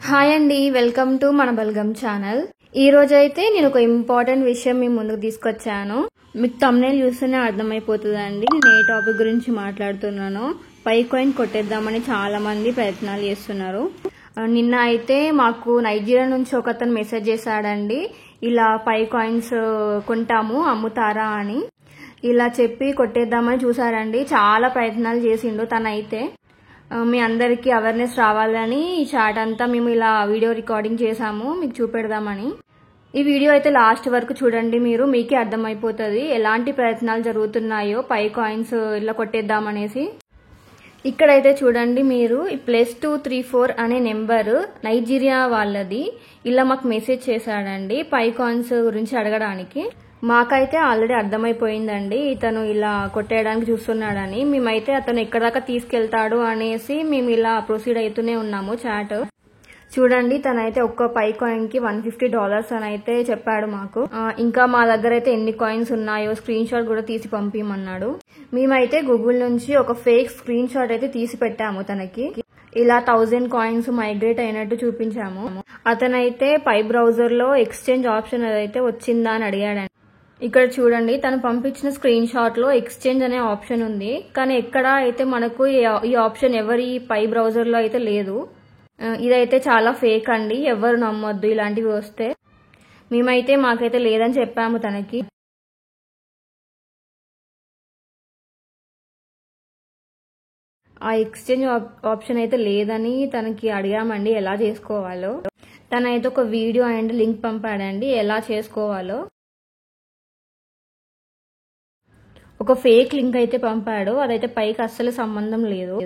Hi అండి, welcome to మన Balagam channel. ఈ రోజు అయితే నేను ఒక ఇంపార్టెంట్ విషయం మీ ముందుకు తీసుకొచ్చాను. మీకు థంబ్నెయిల్ చూస్తేనే అర్థమైపోతుందండి నేను ఏ టాపిక్ గురించి మాట్లాడుతున్నానో. పై కాయిన్ కొట్టేద్దామని చాలా మంది ప్రయత్నాలు చేస్తున్నారు. నిన్న అయితే మాకు నైజీరియా నుంచి ఒకతను మెసేజ్ చేశాడండి, ఇలా పై కాయిన్స్ కొంటాము అమ్ముతారా అని. ఇలా చెప్పి కొట్టేద్దామని చూసారండి. చాలా ప్రయత్నాలు చేసిండు తనైతే. మీ అందరికీ అవేర్నెస్ రావాలని ఈ చాట్ అంతా మేము ఇలా వీడియో రికార్డింగ్ చేసాము మీకు చూపెడదామని. ఈ వీడియో అయితే లాస్ట్ వరకు చూడండి, మీకే అర్థమైపోతుంది ఎలాంటి ప్రయత్నాలు జరుగుతున్నాయో పై కాయిన్స్ ఇలా కొట్టేద్దామనేసి. ఇక్కడైతే చూడండి మీరు, ఈ +234 అనే నెంబర్ నైజీరియా వాళ్ళది. ఇలా మాకు మెసేజ్ చేశాడండి పై కాయిన్స్ గురించి అడగడానికి. మాకైతే ఆల్రెడీ అర్థమైపోయిందండి ఇతను ఇలా కొట్టేయడానికి చూస్తున్నాడని. మేమైతే అతను ఎక్కడ దాకా తీసుకెళ్తాడు అనేసి మేము ఇలా ప్రొసీడ్ అవుతూనే ఉన్నాము చాట్. చూడండి తనైతే ఒక్క పై కాయిన్ కి $150 అని అయితే చెప్పాడు మాకు. ఇంకా మా దగ్గర అయితే ఎన్ని కాయిన్స్ ఉన్నాయో స్క్రీన్ షాట్ కూడా తీసి పంపించమన్నాడు. మేమైతే గూగుల్ నుంచి ఒక ఫేక్ స్క్రీన్ షాట్ అయితే తీసి పెట్టాము తనకి. ఇలా 1000 కాయిన్స్ మైగ్రేట్ అయినట్టు చూపించాము. అతనైతే పై బ్రౌజర్ లో ఎక్స్చేంజ్ ఆప్షన్ అయితే వచ్చిందా అని అడిగాడు. ఇక్కడ చూడండి తను పంపించిన స్క్రీన్ షాట్ లో ఎక్స్చేంజ్ అనే ఆప్షన్ ఉంది, కానీ ఎక్కడ అయితే మనకు ఈ ఆప్షన్ ఎవరి పై బ్రౌజర్ లో అయితే లేదు. ఇదైతే చాలా ఫేక్ అండి, ఎవరు నమ్మొద్దు ఇలాంటివి వస్తే. మేమైతే మాకైతే లేదని చెప్పాము తనకి. ఆ ఎక్స్చేంజ్ ఆప్షన్ అయితే లేదని తనకి అడిగామండి ఎలా చేసుకోవాలో. తనైతే ఒక వీడియో అండ్ లింక్ పంపాడండి ఎలా చేసుకోవాలో. ఒక ఫేక్ లింక్ అయితే పంపాడు, అదైతే పైకి అస్సలు సంబంధం లేదు.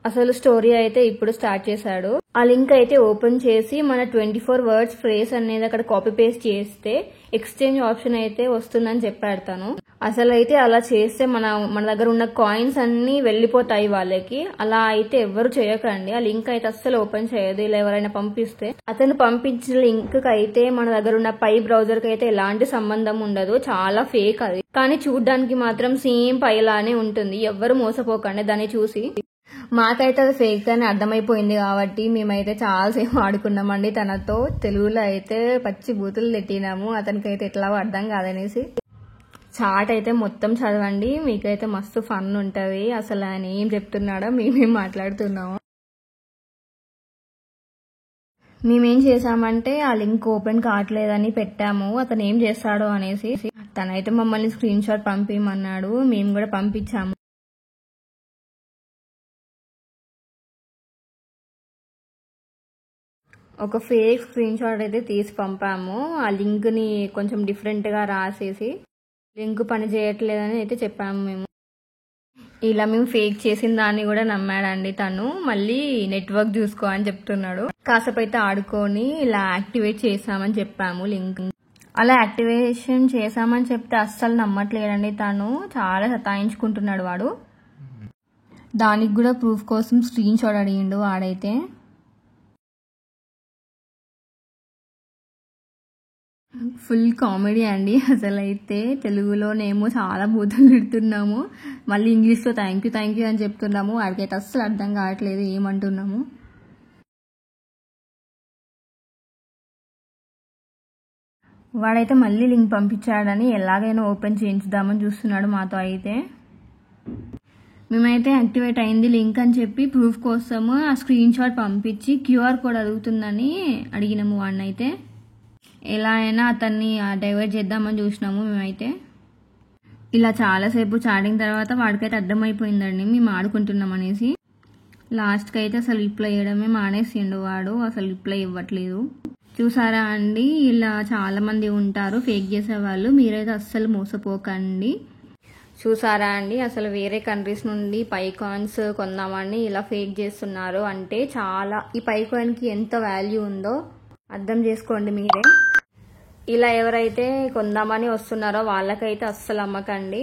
అసలు స్టోరీ అయితే ఇప్పుడు స్టార్ట్ చేశాడు. ఆ లింక్ అయితే ఓపెన్ చేసి మన 24 words ఫ్రేజ్ అనేది అక్కడ కాపీ పేస్ట్ చేస్తే ఎక్స్చేంజ్ ఆప్షన్ అయితే వస్తుందని చెప్పాడు తను. అసలు అయితే అలా చేస్తే మన దగ్గర ఉన్న కాయిన్స్ అన్ని వెళ్ళిపోతాయి వాళ్ళకి. అలా అయితే ఎవరు చేయకండి. ఆ లింక్ అయితే అస్సలు ఓపెన్ చేయదు ఇలా ఎవరైనా పంపిస్తే. అతను పంపించిన లింక్ కి అయితే మన దగ్గర ఉన్న పై బ్రౌజర్ కి అయితే ఎలాంటి సంబంధం ఉండదు, చాలా ఫేక్ అది. కానీ చూడ్డానికి మాత్రం సేమ్ పైలానే ఉంటుంది. ఎవ్వరు మోసపోకండి దాన్ని చూసి. మాకైతే అది ఫేక్ అని అర్థమైపోయింది కాబట్టి మేమైతే చాలాసేపు ఆడుకున్నామండి తనతో. తెలుగులో అయితే పచ్చి బూతులు తిట్టినాము, అతనికైతే ఎట్లా అర్థం కాదనేసి. చాట్ అయితే మొత్తం చదవండి, మీకైతే మస్తు ఫన్ ఉంటది. అసలు ఆయన ఏం చెప్తున్నాడో మేమేం మాట్లాడుతున్నాము. మేమేం చేసామంటే ఆ లింక్ ఓపెన్ కావట్లేదని పెట్టాము, అతను ఏం చేస్తాడో అనేసి. తనైతే మమ్మల్ని స్క్రీన్ షాట్ పంపించమన్నాడు, మేము కూడా పంపించాము. ఒక ఫేక్ స్క్రీన్ షాట్ అయితే తీసి పంపాము. ఆ లింక్ ని కొంచెం డిఫరెంట్ గా రాసేసి లింక్ పని చేయట్లేదని అయితే చెప్పాము మేము. ఇలా మేము ఫేక్ చేసిన దాన్ని కూడా నమ్మాడండి తను. మళ్ళీ నెట్వర్క్ చూసుకో అని చెప్తున్నాడు. కాసేపు అయితే ఆడుకొని ఇలా యాక్టివేట్ చేసామని చెప్పాము లింక్. అలా యాక్టివేషన్ చేసామని చెప్తే అస్సలు నమ్మట్లేదండి తను, చాలా సతాయించుకుంటున్నాడు వాడు. దానికి కూడా ప్రూఫ్ కోసం స్క్రీన్ షాట్ అడిగిండు వాడైతే. ఫుల్ కామెడీ అండి అసలు అయితే. తెలుగులోనేమో చాలా బూతులు తిడుతున్నాము, మళ్ళీ ఇంగ్లీష్లో థ్యాంక్ యూ అని చెప్తున్నాము. వాడికైతే అస్సలు అర్థం కావట్లేదు ఏమంటున్నాము. వాడైతే మళ్ళీ లింక్ పంపించాడని ఎలాగైనా ఓపెన్ చేయించుదామని చూస్తున్నాడు మాతో అయితే. మేమైతే యాక్టివేట్ అయింది లింక్ అని చెప్పి ప్రూఫ్ కోసము ఆ స్క్రీన్ షాట్ పంపించి QR కోడ్ అడుగుతుందని అడిగినాము వాడిని అయితే. ఎలా అయినా అతన్ని డైవర్ట్ చేద్దామని చూసినాము మేమైతే. ఇలా చాలాసేపు చాటింగ్ తర్వాత వాడికైతే అర్థమైపోయిందండి మేము ఆడుకుంటున్నాం అనేసి. లాస్ట్కి అయితే అసలు రిప్లై ఇవ్వడమే మానేసిండు వాడు, అసలు రిప్లై ఇవ్వట్లేదు. చూసారా అండి, ఇలా చాలా మంది ఉంటారు ఫేక్ చేసేవాళ్ళు, మీరైతే అస్సలు మోసపోకండి. చూసారా అండి, అసలు వేరే కంట్రీస్ నుండి పై కాయిన్స్ కొందామని ఇలా ఫేక్ చేస్తున్నారు. అంటే చాలా ఈ పై కాయిన్కి ఎంత వాల్యూ ఉందో అర్థం చేసుకోండి మీరే. ఇలా ఎవరైతే కొందామని వస్తున్నారో వాళ్ళకైతే అస్సలు అమ్మకండి.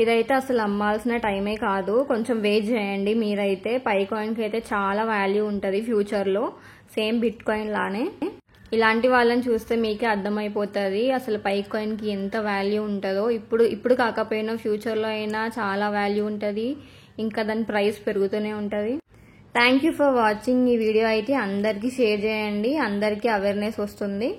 ఇదైతే అసలు అమ్మాల్సిన టైమే కాదు, కొంచెం వెయిట్ చేయండి మీరైతే. పై కాయిన్కి అయితే చాలా వాల్యూ ఉంటుంది ఫ్యూచర్లో, సేమ్ బిట్ కాయిన్ లానే. ఇలాంటి వాళ్ళని చూస్తే మీకే అర్థమైపోతుంది అసలు పై కాయిన్కి ఎంత వాల్యూ ఉంటుందో. ఇప్పుడు కాకపోయినా ఫ్యూచర్లో అయినా చాలా వాల్యూ ఉంటుంది, ఇంకా దాని ప్రైస్ పెరుగుతూనే ఉంటుంది. Thank you for watching. ఈ వీడియో అయితే అందరికీ షేర్ చేయండి, అందరికీ అవేర్నెస్ వస్తుంది.